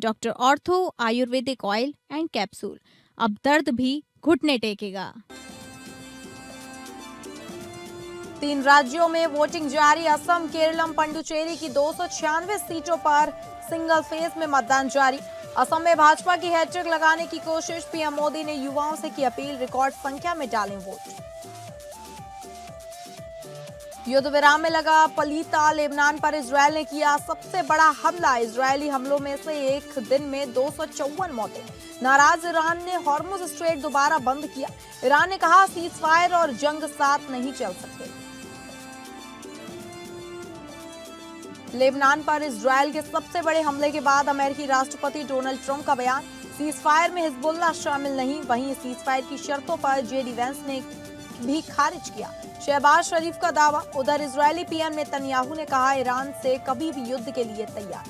Doctor ortho Ayurvedic oil and capsule, अब दर्द भी घुटने टेकेगा। 3 राज्यों में वोटिंग जारी। असम, केरलम, पुडुचेरी की 296 सीटों पर सिंगल फेज में मतदान जारी। असम में भाजपा की हैट्रिक लगाने की कोशिश। पीएम मोदी ने युवाओं से की अपील, रिकॉर्ड संख्या में डालें वोट। युद्ध विराम में लगा पलीता। लेबनान पर इजरायल ने किया सबसे बड़ा हमला। इजरायली हमलों में से एक दिन में 254 मौतें। नाराज ईरान ने हॉर्मुज स्ट्रेट दोबारा बंद किया। ईरान ने कहा सीज फायर और जंग साथ नहीं चल सकते। लेबनान पर इजरायल के सबसे बड़े हमले के बाद अमेरिकी राष्ट्रपति डोनाल्ड ट्रंप का बयान, सीज फायर में हिजबुल्लाह शामिल नहीं। वहीं सीज फायर की शर्तों पर जेडी वेंस ने भी खारिज किया शहबाज शरीफ का दावा। उधर इजरायली पीएम नेतन्याहू ने कहा ईरान से कभी भी युद्ध के लिए तैयार।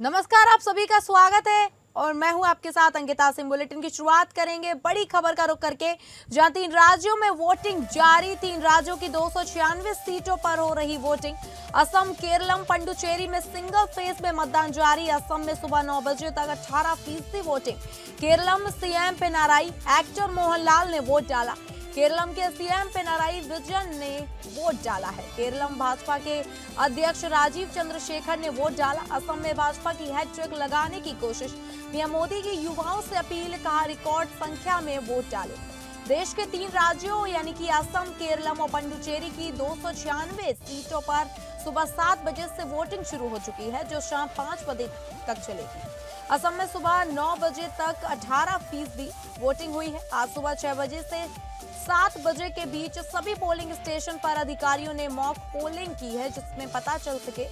नमस्कार, आप सभी का स्वागत है और मैं हूं आपके साथ अंकिता सिंह। बुलेटिन की शुरुआत करेंगे बड़ी खबर का रुख करके, जहां 3 राज्यों में वोटिंग जारी। 3 राज्यों की 296 सीटों पर हो रही वोटिंग। असम, केरलम, पुडुचेरी में सिंगल फेज में मतदान जारी। असम में सुबह 9 बजे तक 18% voting. Keralam CM Pinarayi actor Mohanlal ने वोट डाला। केरलम के सीएम पिनाराई विजयन ने वोट डाला है। केरलम भाजपा के अध्यक्ष राजीव चंद्रशेखर ने वोट डाला। असम में भाजपा की हैट्रिक लगाने की कोशिश। पीएम मोदी की युवाओं से अपील, कहा रिकॉर्ड संख्या में वोट डाले। देश के 3 राज्यों यानी कि असम, केरलम और पुडुचेरी की 296 सीटों पर सुबह 7 बजे से वोटिंग शुरू हो चुकी है, जो शाम 5 बजे तक चलेगी। असम में सुबह 9 बजे तक 18% वोटिंग हुई है। आज सुबह 6 बजे से 7 बजे के बीच सभी पोलिंग स्टेशन पर अधिकारियों ने मॉक पोलिंग की है, जिसमें पता चल सके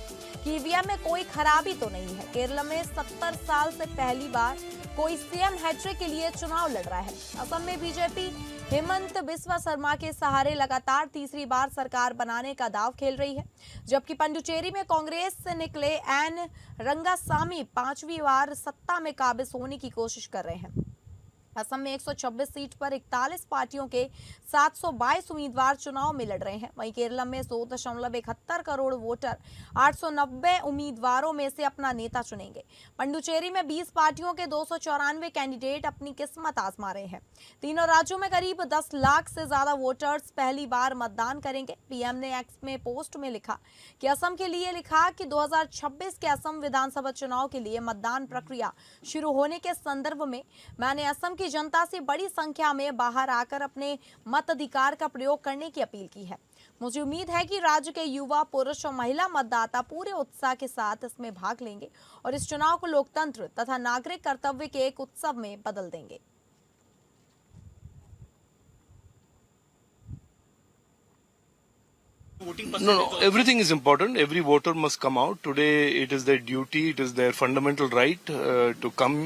कि ईवीएम में कोई खराबी तो नहीं है। केरल में 70 साल से पहली बार कोई सीएम हैट्रिक के लिए चुनाव लड़ रहा है। असम में बीजेपी हेमंत बिस्वा शर्मा के सहारे लगातार तीसरी बार सरकार बनाने का दांव खेल रही है, जबकि पुडुचेरी में कांग्रेस से निकले एन रंगासामी 5वीं बार सत्ता में काबिज होने की कोशिश कर रहे हैं। असम में 126 सीट पर 41 पार्टियों के 722 उम्मीदवार चुनाव में लड़ रहे हैं। वहीं केरल में 100.71 करोड़ वोटर 890 उम्मीदवारों में से अपना नेता चुनेंगे। पुडुचेरी में 20 पार्टियों के 294 कैंडिडेट अपनी किस्मत आजमा रहे हैं। तीनों राज्यों में करीब 10 लाख से ज्यादा वोटर्स पहली बार मतदान करेंगे। पीएम ने एक्स में पोस्ट में लिखा कि असम के लिए लिखा कि 2026 के असम विधानसभा चुनाव के लिए मतदान प्रक्रिया शुरू होने के संदर्भ में मैंने असम की जनता से बड़ी संख्या में बाहर आकर अपने मताधिकार का प्रयोग करने की अपील की है। मुझे उम्मीद है कि राज्य के युवा, पुरुष और महिला मतदाता पूरे उत्साह के साथ इसमें भाग लेंगे और इस चुनाव को लोकतंत्र तथा नागरिक कर्तव्य के एक उत्सव में बदल देंगे। No, everything is important. Every voter must come out. Today it is their duty, it is their fundamental right to come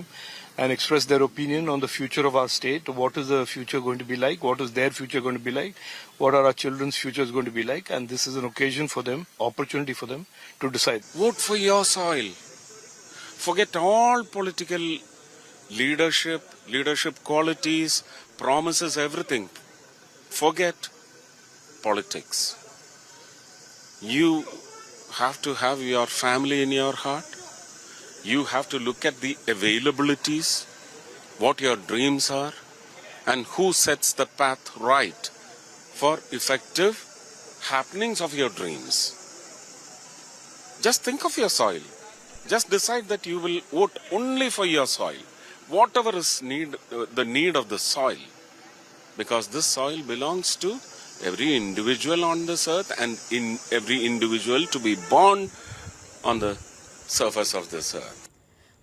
and express their opinion on the future of our state. What is the future going to be like? What is their future going to be like? What are our children's futures going to be like? And this is an occasion for them, opportunity for them to decide. Vote for your soil. Forget all political leadership qualities, promises, everything. Forget politics. You have to have your family in your heart. You have to look at the availabilities, what your dreams are, and who sets the path right for effective happenings of your dreams. Just think of your soil. Just decide that you will vote only for your soil, whatever is the need of the soil, because this soil belongs to every individual on this earth and in every individual to be born on the surface of this earth.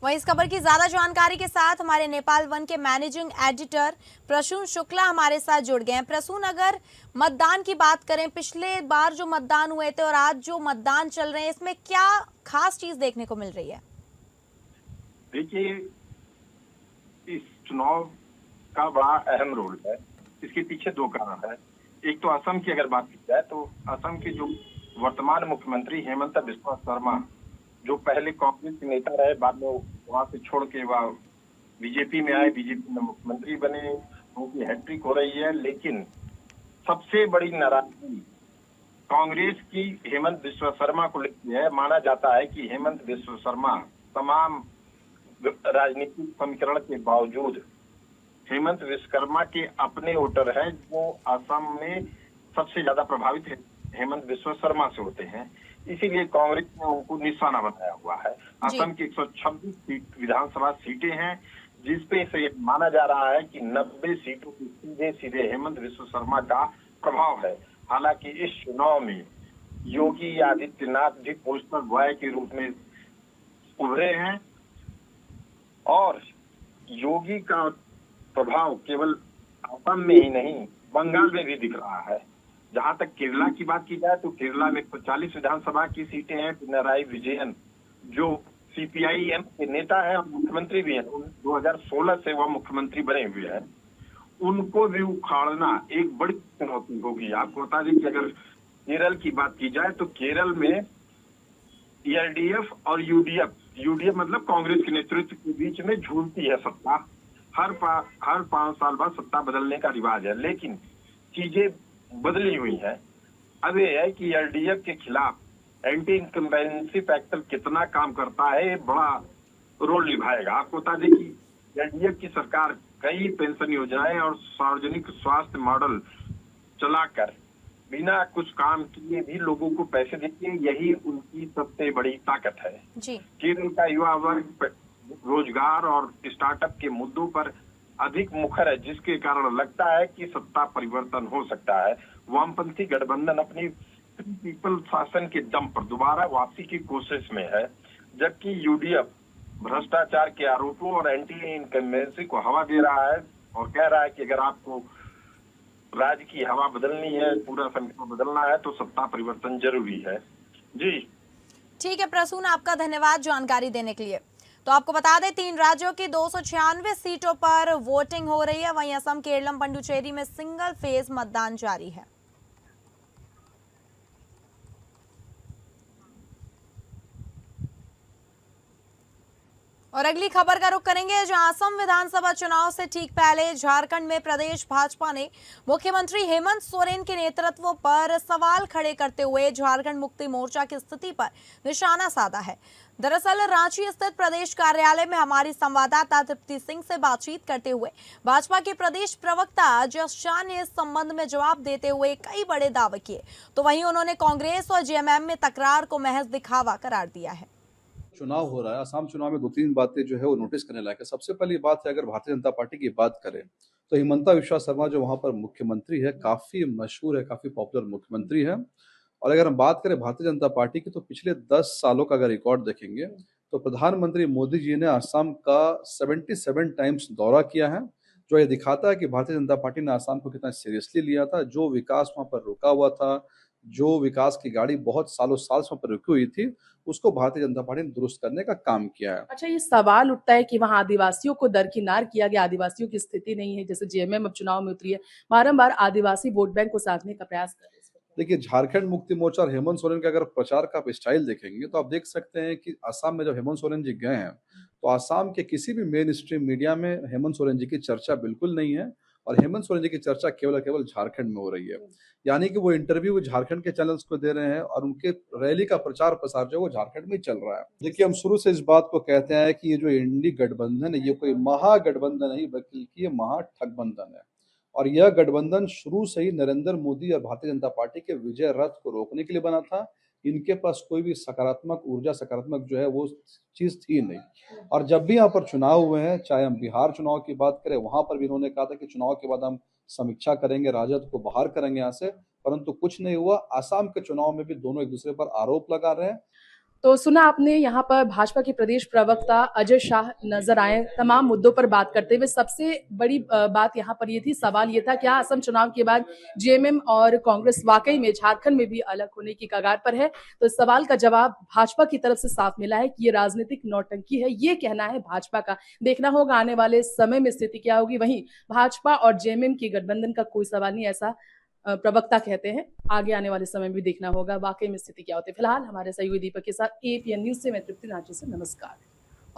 वहीं इस खबर की ज्यादा जानकारी के साथ हमारे Nepal one के मैनेजिंग एडिटर प्रसून शुक्ला हमारे साथ जुड़ गए हैं। प्रसून, अगर मतदान की बात करें, पिछले बार जो मतदान हुए थे और आज जो मतदान चल रहे हैं, इसमें क्या खास चीज देखने को मिल रही है? देखिए, इस चुनाव का बड़ा अहम रोल है। इसके पीछे 2 कारण है। एक तो असम की अगर बात की जाए तो असम के जो वर्तमान मुख्यमंत्री हेमंत बिस्वा शर्मा, जो पहले कांग्रेस के नेता रहे, बाद में वहां से छोड़ के वह बीजेपी में आए, बीजेपी में मुख्यमंत्री बने, उनकी हैट्रिक हो रही है। लेकिन सबसे बड़ी नाराजगी कांग्रेस की हेमंत बिश्व शर्मा को लेती है। माना जाता है कि हेमंत बिश्व शर्मा तमाम राजनीतिक समीकरण के बावजूद हेमंत विश्वकर्मा के अपने वोटर हैं जो असम में सबसे ज्यादा प्रभावित हेमंत बिश्व शर्मा से होते हैं। इसीलिए कांग्रेस ने उनको निशाना बनाया हुआ है। असम की 126 सीट विधानसभा सीटें हैं जिसपे से माना जा रहा है कि 90 सीटों की सीधे सीधे हेमंत बिश्व शर्मा का प्रभाव है। हालांकि इस चुनाव में योगी आदित्यनाथ भी पोस्टर बॉय के रूप में उभरे हैं और योगी का प्रभाव केवल असम में ही नहीं बंगाल में भी दिख रहा है। जहां तक केरला की बात की जाए तो केरला में 140 विधानसभा की सीटें हैं। पिनराई विजयन जो सीपीआईएम के नेता है और मुख्यमंत्री भी हैं, 2016 से वह मुख्यमंत्री बने हुए हैं, उनको भी उखाड़ना एक बड़ी चुनौती होगी। आपको बता दें कि अगर केरल की बात की जाए तो केरल में एलडीएफ और यूडीएफ मतलब कांग्रेस के नेतृत्व के बीच में झूलती है सत्ता। हर 5 साल बाद सत्ता बदलने का रिवाज है, लेकिन चीजें बदली हुई है। अब यह है कि एलडीएफ के खिलाफ एंटी इनकम्बेंसी फैक्टर कितना काम करता है, बड़ा रोल निभाएगा। आपको बता दें कि एलडीएफ की सरकार कई पेंशन योजनाएं और सार्वजनिक स्वास्थ्य मॉडल चलाकर बिना कुछ काम किए भी लोगों को पैसे देती है। यही उनकी सबसे बड़ी ताकत है। केरल का युवा वर्ग रोजगार और स्टार्टअप के मुद्दों पर अधिक मुखर है, जिसके कारण लगता है कि सत्ता परिवर्तन हो सकता है। वामपंथी गठबंधन अपनी पीपल शासन के दम पर दोबारा वापसी की कोशिश में है, जबकि यूडीएफ भ्रष्टाचार के आरोपों और एंटी इनकम्बेंसी को हवा दे रहा है और कह रहा है कि अगर आपको राज्य की हवा बदलनी है, पूरा समीकरण बदलना है तो सत्ता परिवर्तन जरूरी है। जी ठीक है प्रसून, आपका धन्यवाद जानकारी देने के लिए। तो आपको बता दें 3 राज्यों की 296 सीटों पर वोटिंग हो रही है। वहीं असम, केरलम, पुडुचेरी में सिंगल फेज मतदान जारी है। और अगली खबर का रुख करेंगे जहां असम विधानसभा चुनाव से ठीक पहले झारखंड में प्रदेश भाजपा ने मुख्यमंत्री हेमंत सोरेन के नेतृत्व पर सवाल खड़े करते हुए झारखंड मुक्ति मोर्चा की स्थिति पर निशाना साधा है। दरअसल रांची स्थित प्रदेश कार्यालय में हमारी संवाददाता तृप्ति सिंह से बातचीत करते हुए भाजपा के प्रदेश प्रवक्ता जस शाह ने इस संबंध में जवाब देते हुए कई बड़े दावे किए, तो वहीं उन्होंने कांग्रेस और जेएमएम में तकरार को महज दिखावा करार दिया है। चुनाव हो रहा है, असम चुनाव में 2-3 बातें जो है वो नोटिस करने लायक है। सबसे पहली बात है, अगर भारतीय जनता पार्टी की बात करें तो हिमंता बिश्वा शर्मा जो वहां पर मुख्यमंत्री है, काफी मशहूर है, काफी पॉपुलर मुख्यमंत्री है। और अगर हम बात करें भारतीय जनता पार्टी की तो पिछले 10 सालों का अगर रिकॉर्ड देखेंगे तो प्रधानमंत्री मोदी जी ने असम का 77 टाइम्स दौरा किया है, जो ये दिखाता है कि भारतीय जनता पार्टी ने असम को कितना सीरियसली लिया था। जो विकास वहां पर रुका हुआ था, जो विकास की गाड़ी बहुत सालों साल से वहां पर रुकी हुई थी, उसको भारतीय जनता पार्टी ने दुरुस्त करने का काम किया है। अच्छा, ये सवाल उठता है कि वहां आदिवासियों को दरकिनार किया गया, आदिवासियों की स्थिति नहीं है। जैसे जेएमएम अब चुनाव में उतरी है, बारंबार आदिवासी वोट बैंक को साधने का प्रयास कर रहे हैं। देखिए, झारखंड मुक्ति मोर्चा और हेमंत सोरेन का अगर प्रचार का आप स्टाइल देखेंगे तो आप देख सकते हैं कि असम में जब हेमंत सोरेन जी गए हैं तो असम के किसी भी मेन स्ट्रीम मीडिया में हेमंत सोरेन जी की चर्चा बिल्कुल नहीं है और हेमंत सोरेन जी की चर्चा केवल झारखंड में हो रही है। यानी कि वो इंटरव्यू झारखंड के चैनल्स को दे रहे हैं और उनके रैली का प्रचार प्रसार जो है वो झारखंड में चल रहा है। देखिए, हम शुरू से इस बात को कहते हैं कि ये जो इंडी गठबंधन है ये कोई महागठबंधन नहीं बल्कि ये महाठगबंधन है और यह गठबंधन शुरू से ही नरेंद्र मोदी और भारतीय जनता पार्टी के विजय रथ को रोकने के लिए बना था। इनके पास कोई भी सकारात्मक ऊर्जा, सकारात्मक जो है वो चीज थी नहीं। और जब भी यहाँ पर चुनाव हुए हैं, चाहे हम बिहार चुनाव की बात करें, वहां पर भी इन्होंने कहा था कि चुनाव के बाद हम समीक्षा करेंगे, राजद को बाहर करेंगे यहाँ से, परंतु कुछ नहीं हुआ। असम के चुनाव में भी दोनों एक दूसरे पर आरोप लगा रहे हैं। तो सुना आपने, यहाँ पर भाजपा के प्रदेश प्रवक्ता अजय शाह नजर आए तमाम मुद्दों पर बात करते हुए। सबसे बड़ी बात यहाँ पर ये थी, सवाल ये था क्या असम चुनाव के बाद जेएमएम और कांग्रेस वाकई में झारखंड में भी अलग होने की कगार पर है? तो इस सवाल का जवाब भाजपा की तरफ से साफ मिला है कि ये राजनीतिक नौटंकी है, ये कहना है भाजपा का। देखना होगा आने वाले समय में स्थिति क्या होगी। वहीं भाजपा और जेएमएम की गठबंधन का कोई सवाल नहीं, ऐसा प्रवक्ता कहते हैं। आगे आने वाले समय में भी देखना होगा वाकई में स्थिति क्या होती है। फिलहाल हमारे सहयोगी दीपक के साथ एपीएन न्यूज से मैं तृप्ति नाची से नमस्कार।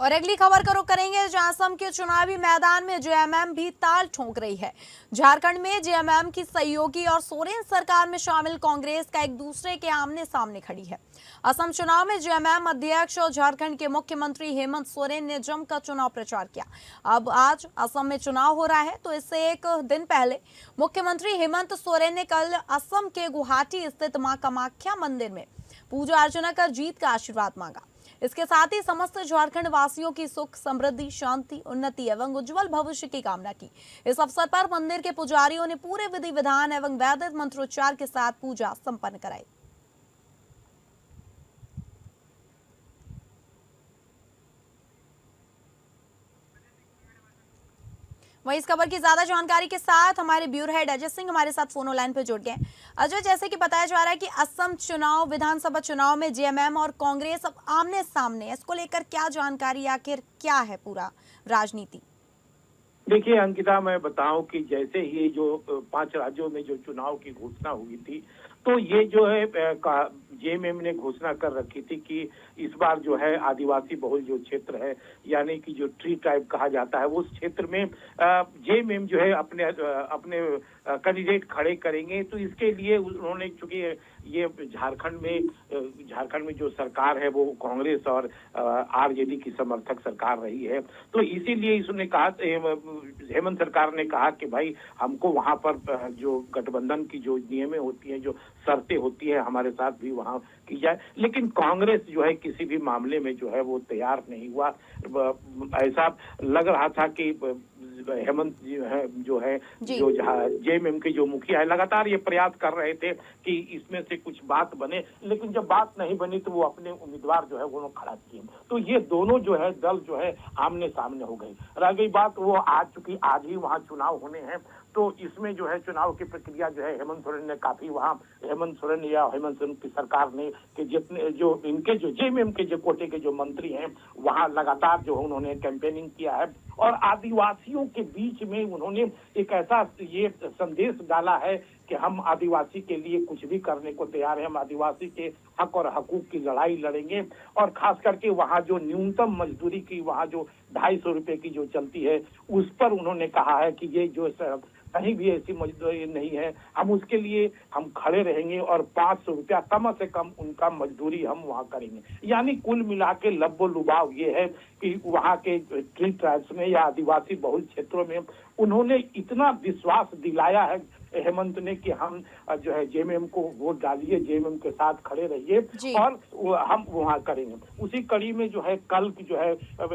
और अगली खबर का रुख करेंगे जहां असम के चुनावी मैदान में जेएमएम भी ताल ठोक रही है। झारखंड में जेएमएम की सहयोगी और सोरेन सरकार में शामिल कांग्रेस का एक दूसरे के आमने सामने खड़ी है। असम चुनाव में जेएमएम अध्यक्ष और झारखंड के मुख्यमंत्री हेमंत सोरेन ने जमकर चुनाव प्रचार किया। अब आज असम में चुनाव हो रहा है, तो इससे एक दिन पहले मुख्यमंत्री हेमंत सोरेन ने कल असम के गुवाहाटी स्थित मां कामाख्या मंदिर में पूजा अर्चना कर जीत का आशीर्वाद मांगा। इसके साथ ही समस्त झारखंड वासियों की सुख, समृद्धि, शांति, उन्नति एवं उज्जवल भविष्य की कामना की। इस अवसर पर मंदिर के पुजारियों ने पूरे विधि विधान एवं वैदिक मंत्रोच्चार के साथ पूजा संपन्न कराई। वहीं इस खबर की ज्यादा जानकारी के साथ हमारे ब्यूरो हेड अजय सिंह हमारे साथ फोन लाइन पर जुड़ गए। अजय, जैसे कि बताया जा रहा है कि असम चुनाव, विधानसभा चुनाव में जेएमएम और कांग्रेस अब आमने सामने, इसको लेकर क्या जानकारी, आखिर क्या है पूरा राजनीति? देखिए अंकिता, मैं बताऊं कि जैसे ही जो 5 राज्यों में जो चुनाव की घोषणा हुई थी, तो ये जो है जेएमएम ने घोषणा कर रखी थी कि इस बार जो है आदिवासी बहुल जो क्षेत्र है, यानी कि जो ट्री ट्राइब कहा जाता है, उस क्षेत्र में जेएमएम जो है अपने कैंडिडेट खड़े करेंगे। तो इसके लिए उन्होंने, चूंकि ये झारखंड में जो सरकार है वो कांग्रेस और आरजेडी की समर्थक सरकार रही है, तो इसीलिए इसने कहा, हेमंत सरकार ने कहा कि भाई हमको वहां पर जो गठबंधन की जो नियमें होती हैं, जो शर्तें होती है, हमारे साथ भी वहां की जाए। लेकिन कांग्रेस जो है किसी भी मामले में जो है वो तैयार नहीं हुआ। ऐसा लग रहा था कि हेमंत जो है जो जेएमएम के जो मुखिया है, लगातार ये प्रयास कर रहे थे कि इसमें से कुछ बात बने, लेकिन जब बात नहीं बनी तो वो अपने उम्मीदवार जो है वो खड़ा किए। तो ये दोनों जो है दल जो है आमने सामने हो गए। रह गई बात, वो चूंकि आज ही वहाँ चुनाव होने हैं, तो इसमें जो है चुनाव की प्रक्रिया जो है हेमंत सोरेन ने काफी वहाँ हेमंत सोरेन की सरकार ने कि जितने जो इनके जो जेएमएम के जो कोटे के जो मंत्री हैं, वहाँ लगातार जो उन्होंने कैंपेनिंग किया है और आदिवासियों के बीच में उन्होंने एक ऐसा ये संदेश डाला है कि हम आदिवासी के लिए कुछ भी करने को तैयार हैं, हम आदिवासी के हक और हकूक की लड़ाई लड़ेंगे। और खास करके वहाँ जो न्यूनतम मजदूरी की वहाँ जो 250 रुपए की जो चलती है, उस पर उन्होंने कहा है कि ये जो कहीं भी ऐसी मजदूरी नहीं है, हम उसके लिए हम खड़े रहेंगे और 500 रुपया कम से कम उनका मजदूरी हम वहाँ करेंगे। यानी कुल मिला के लब्बो लुभाव ये है कि वहाँ के ट्री ट्राइब्स में या आदिवासी बहुल क्षेत्रों में उन्होंने इतना विश्वास दिलाया है हेमंत ने कि हम जो है जेएमएम को वोट डालिए, जेएमएम के साथ खड़े रहिए और हम वहाँ करेंगे। उसी कड़ी में जो है कल की जो है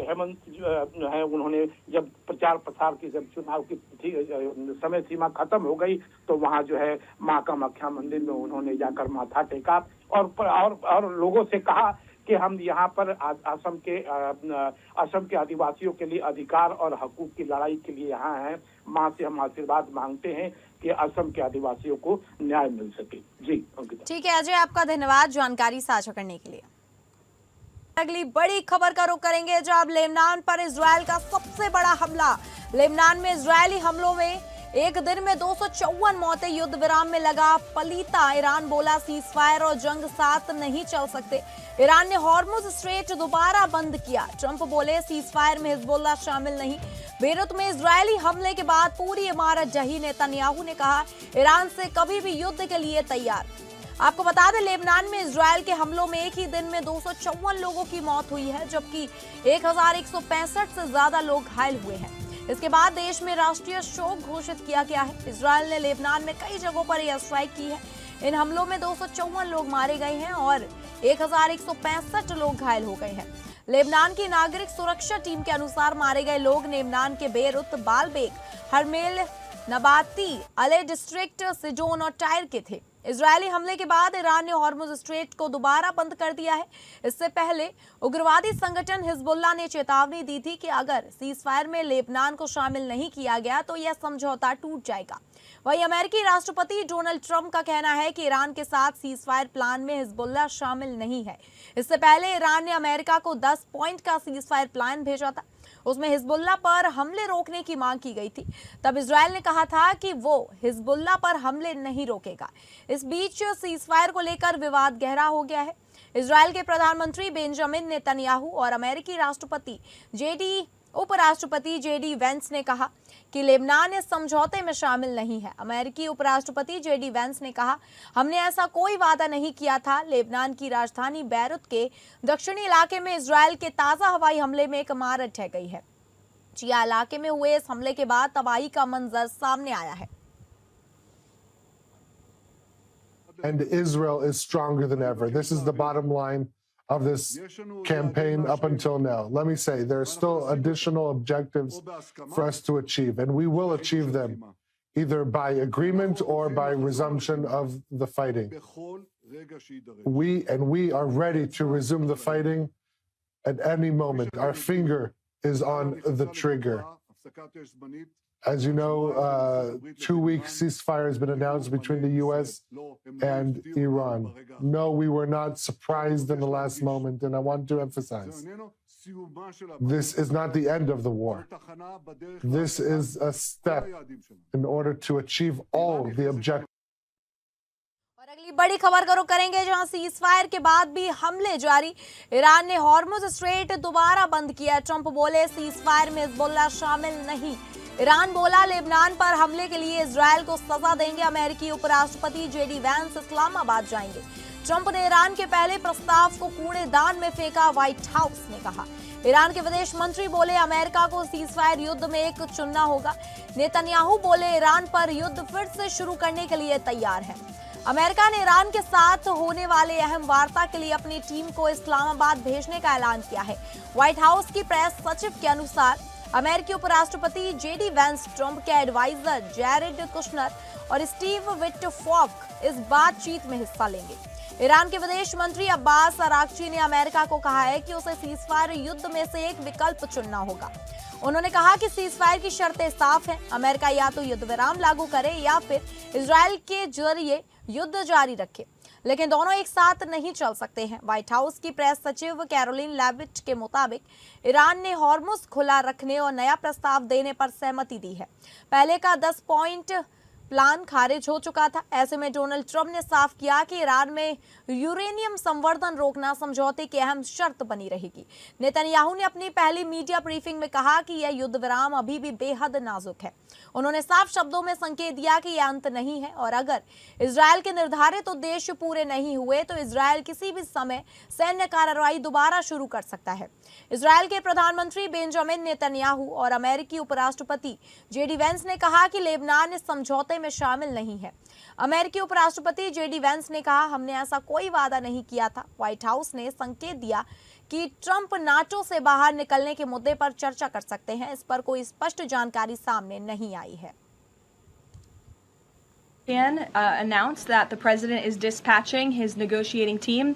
हेमंत जो है उन्होंने जब प्रचार प्रसार की, जब चुनाव की समय सीमा खत्म हो गई, तो वहाँ जो है मां कामाख्या मंदिर में उन्होंने जाकर माथा टेका और लोगों से कहा कि हम यहाँ पर असम के आदिवासियों के लिए अधिकार और हकूक की लड़ाई के लिए यहाँ हैं। माँ से हम आशीर्वाद मांगते हैं कि असम के आदिवासियों को न्याय मिल सके। जी ठीक है अजय, आपका धन्यवाद जानकारी साझा करने के लिए। अगली बड़ी खबर का रुख करेंगे जब लेबनान पर इजरायल का सबसे बड़ा हमला। लेबनान में इजरायली हमलों में एक दिन में 254 मौतें, युद्ध विराम में लगा पलीता। ईरान बोला सीजफायर और जंग साथ नहीं चल सकते। ईरान ने हॉर्मुज स्ट्रेट दोबारा बंद किया। ट्रंप बोले सीजफायर में हिजबुल्लाह शामिल नहीं। बेरूत में इजरायली हमले के बाद पूरी इमारत ढही। नेतन्याहू ने कहा ईरान से कभी भी युद्ध के लिए तैयार। आपको बता दें लेबनान में इजरायल के हमलों में एक ही दिन में 254 लोगों की मौत हुई है, जबकि 1165 से ज्यादा लोग घायल हुए हैं। इसके बाद देश में राष्ट्रीय शोक घोषित किया गया है। इजरायल ने लेबनान में कई जगहों पर एयर स्ट्राइक की है। इन हमलों में 254 लोग मारे गए हैं और 1165 लोग घायल हो गए हैं। लेबनान की नागरिक सुरक्षा टीम के अनुसार मारे गए लोग लेबनान के बेरूत, बालबेक, हरमेल, नबाती, अले डिस्ट्रिक्ट, सिजोन और टायर के थे। इजरायली हमले के बाद ईरान ने हॉर्मुज स्ट्रेट को दोबारा बंद कर दिया है। इससे पहले उग्रवादी संगठन हिजबुल्लाह ने चेतावनी दी थी कि अगर सीजफायर में लेबनान को शामिल नहीं किया गया तो यह समझौता टूट जाएगा। वहीं अमेरिकी राष्ट्रपति डोनाल्ड ट्रंप का कहना है कि ईरान के साथ सीजफायर प्लान में हिजबुल्लाह शामिल नहीं है। इससे पहले ईरान ने अमेरिका को 10 पॉइंट का सीजफायर प्लान भेजा था। उसमें हिजबुल्लाह पर हमले रोकने की मांग की गई थी। तब इजरायल ने कहा था कि वो हिजबुल्लाह पर हमले नहीं रोकेगा। इस बीच सीजफायर को लेकर विवाद गहरा हो गया है। इजराइल के प्रधानमंत्री बेंजामिन नेतन्याहू और अमेरिकी उपराष्ट्रपति जेडी वेंस ने कहा कि लेबनान इस समझौते में शामिल नहीं है। अमेरिकी उपराष्ट्रपति जेडी वेंस ने कहा, हमने ऐसा कोई वादा नहीं किया था। लेबनान की राजधानी बैरूत के दक्षिणी इलाके में इजराइल के ताजा हवाई हमले में एक इमारत ढह गई है। चिया इलाके में हुए इस हमले के बाद तबाही का मंजर सामने आया है। And Israel is stronger than ever. This is the bottom line of this campaign up until now. Let me say, there are still additional objectives for us to achieve, and we will achieve them either by agreement or by resumption of the fighting. We are ready to resume the fighting at any moment. Our finger is on the trigger. As you know, 2-week ceasefire has been announced between the U.S. and Iran. No, we were not surprised in the last moment, and I want to emphasize, this is not the end of the war. This is a step in order to achieve all the objectives. और अगली बड़ी खबर का रुख करेंगे, जहां cease fire के बाद भी हमले जारी। ईरान ने हॉर्मुज स्ट्रेट दोबारा बंद किया। ट्रंप बोले, सीज फायर में हिजबुल्लाह शामिल नहीं। ईरान बोला, लेबनान पर हमले के लिए इजराइल को सजा देंगे। अमेरिकी उपराष्ट्रपति जेडी वैंस इस्लामाबाद जाएंगे। ट्रंप ने ईरान के पहले प्रस्ताव को कूड़ेदान में फेंका, व्हाइट हाउस ने कहा। ईरान के विदेश मंत्री बोले, अमेरिका को सीजफायर युद्ध में एक चुनना होगा। नेतन्याहू बोले, ईरान पर युद्ध फिर से शुरू करने के लिए तैयार है। अमेरिका ने ईरान के साथ होने वाले अहम वार्ता के लिए अपनी टीम को इस्लामाबाद भेजने का ऐलान किया है। व्हाइट हाउस की प्रेस सचिव के अनुसार अमेरिकी उपराष्ट्रपति जेडी वैंस, ट्रंप के एडवाइजर जैरेड कुशनर और स्टीव विटफॉक इस बातचीत में हिस्सा लेंगे। ईरान के विदेश मंत्री अब्बास अरागची ने अमेरिका को कहा है कि उसे सीजफायर युद्ध में से एक विकल्प चुनना होगा। उन्होंने कहा कि सीजफायर की शर्तें साफ हैं। अमेरिका या तो युद्ध विराम लागू करे या फिर इजराइल के जरिए युद्ध जारी रखे, लेकिन दोनों एक साथ नहीं चल सकते हैं। व्हाइट हाउस की प्रेस सचिव कैरोलिन लेविट के मुताबिक ईरान ने हॉर्मुज खुला रखने और नया प्रस्ताव देने पर सहमति दी है। पहले का 10 पॉइंट प्लान खारिज हो चुका था। ऐसे में डोनाल्ड ट्रंप ने साफ किया कि ईरान में यूरेनियम संवर्धन रोकना समझौते की अहम शर्त बनी रहेगी। नेतन्याहू ने अपनी पहली मीडिया ब्रीफिंग में कहा कि यह युद्ध विराम अभी भी बेहद नाजुक है। उन्होंने साफ शब्दों में संकेत दिया कि यह अंत नहीं है और अगर इजराइल के निर्धारित उद्देश्य पूरे नहीं हुए तो इजराइल किसी भी समय सैन्य कार्रवाई दोबारा शुरू कर सकता है। इजराइल के प्रधानमंत्री बेंजामिन नेतन्याहू और अमेरिकी उपराष्ट्रपति जेडी वैंस ने कहा कि लेबनान इस समझौते में शामिल नहीं है। अमेरिकी उपराष्ट्रपति जेडी वैंस ने कहा, हमने ऐसा कोई वादा नहीं किया था। व्हाइट हाउस ने संकेत दिया कि ट्रंप नाटो से बाहर निकलने के मुद्दे पर चर्चा कर सकते हैं। इस पर कोई स्पष्ट जानकारी सामने नहीं आई है। Announced that the president is dispatching his negotiating team,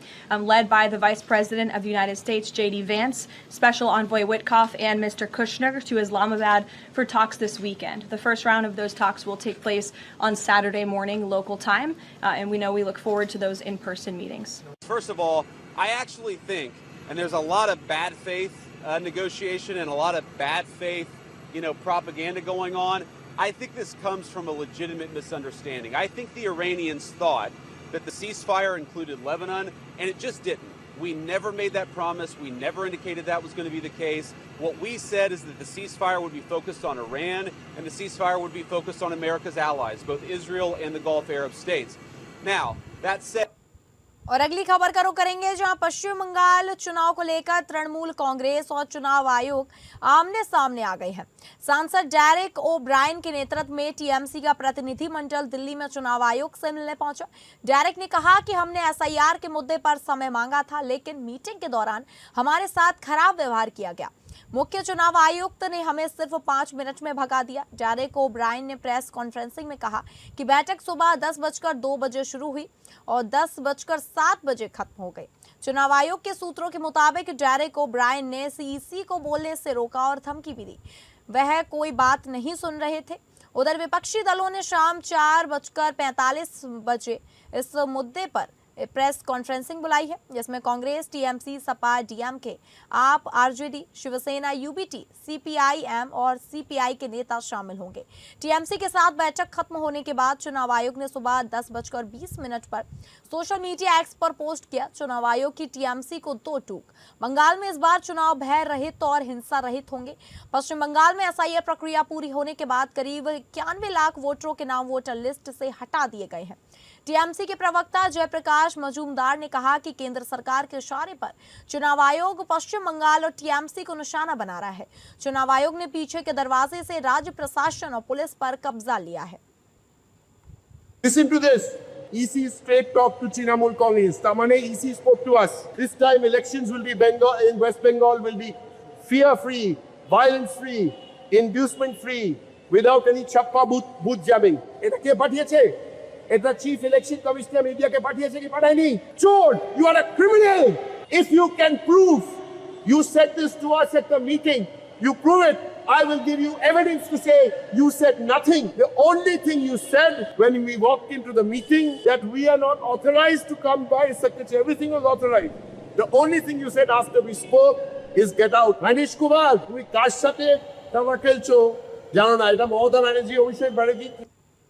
led by the Vice President of the United States, J.D. Vance, Special Envoy Witkoff, and Mr. Kushner to Islamabad for talks this weekend. The first round of those talks will take place on Saturday morning local time, and we know we look forward to those in-person meetings. First of all, I actually think, and there's a lot of bad faith negotiation and a lot of bad faith, propaganda going on. I think this comes from a legitimate misunderstanding. I think the Iranians thought that the ceasefire included Lebanon, and it just didn't. We never made that promise. We never indicated that was going to be the case. What we said is that the ceasefire would be focused on Iran, and the ceasefire would be focused on America's allies, both Israel and the Gulf Arab states. Now, that said, और अगली खबर का रुख करेंगे, जहां पश्चिम बंगाल चुनाव को लेकर तृणमूल कांग्रेस और चुनाव आयोग आमने सामने आ गए हैं। सांसद डेरेक ओ ब्रायन के नेतृत्व में टीएमसी का प्रतिनिधिमंडल दिल्ली में चुनाव आयोग से मिलने पहुंचा। डेरेक ने कहा कि हमने एसआईआर के मुद्दे पर समय मांगा था, लेकिन मीटिंग के दौरान हमारे साथ खराब व्यवहार किया गया। मुख्य चुनाव आयुक्त ने हमें सिर्फ 5 मिनट में भगा दिया। डेरेक ओ ब्रायन ने प्रेस कॉन्फ्रेंसिंग में कहा कि बैठक सुबह 10:02 बजे शुरू हुई और 10:07 बजे खत्म हो गई। चुनाव आयोग के सूत्रों के मुताबिक डेरेक ओ ब्रायन ने सीईसी को बोलने से रोका और धमकी भी दी। वह कोई बात नहीं सुन रहे थे। उधर विपक्षी दलों ने शाम 4:45 बजे इस मुद्दे पर प्रेस कॉन्फ्रेंसिंग बुलाई है, जिसमें कांग्रेस, टीएमसी, सपा, डीएमके, आप, आरजेडी, शिवसेना, यूबीटी, सीपीआईएम और सीपीआई के नेता शामिल होंगे। टीएमसी के साथ बैठक खत्म होने के बाद चुनाव आयोग ने सुबह 10:20 पर सोशल मीडिया एक्स पर पोस्ट किया। चुनाव आयोग की टीएमसी को 2 टूक। बंगाल में इस बार चुनाव भय रहित और हिंसा रहित होंगे। पश्चिम बंगाल में एसआईआर प्रक्रिया पूरी होने के बाद करीब 91 लाख वोटरों के नाम वोटर लिस्ट से हटा दिए गए हैं। टीएमसी के प्रवक्ता जयप्रकाश मजूमदार ने कहा कि केंद्र सरकार के इशारे पर चुनाव आयोग पश्चिम बंगाल और टीएमसी को निशाना बना रहा है। चुनाव आयोग ने पीछे के दरवाजे से राज्य प्रशासन और पुलिस पर कब्जा लिया है। Listen to this. EC straight talk to Trinamool Congress. Tamane EC spoke to us. This time elections will be in West Bengal will be fear-free, violence-free, inducement-free, without any chappa booth jamming. Eta ke pathiyeche? Eta Chief Election Commissioner media ke pathiyeche ki padhayni? Chor, you are a criminal. If you can prove you said this to us at the meeting, you prove it. I will give you evidence to say you said nothing. The only thing you said when we walked into the meeting that we are not authorized to come by secretary. Everything was authorized. The only thing you said after we spoke is get out. Manish Kumar, তুমি কার সাথে টাকা খেলছো জানো না, এটা মমতা ব্যানার্জি অভিষেক ব্যানার্জি।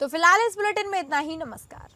तो फिलहाल इस बुलेटिन में इतना ही। नमस्कार।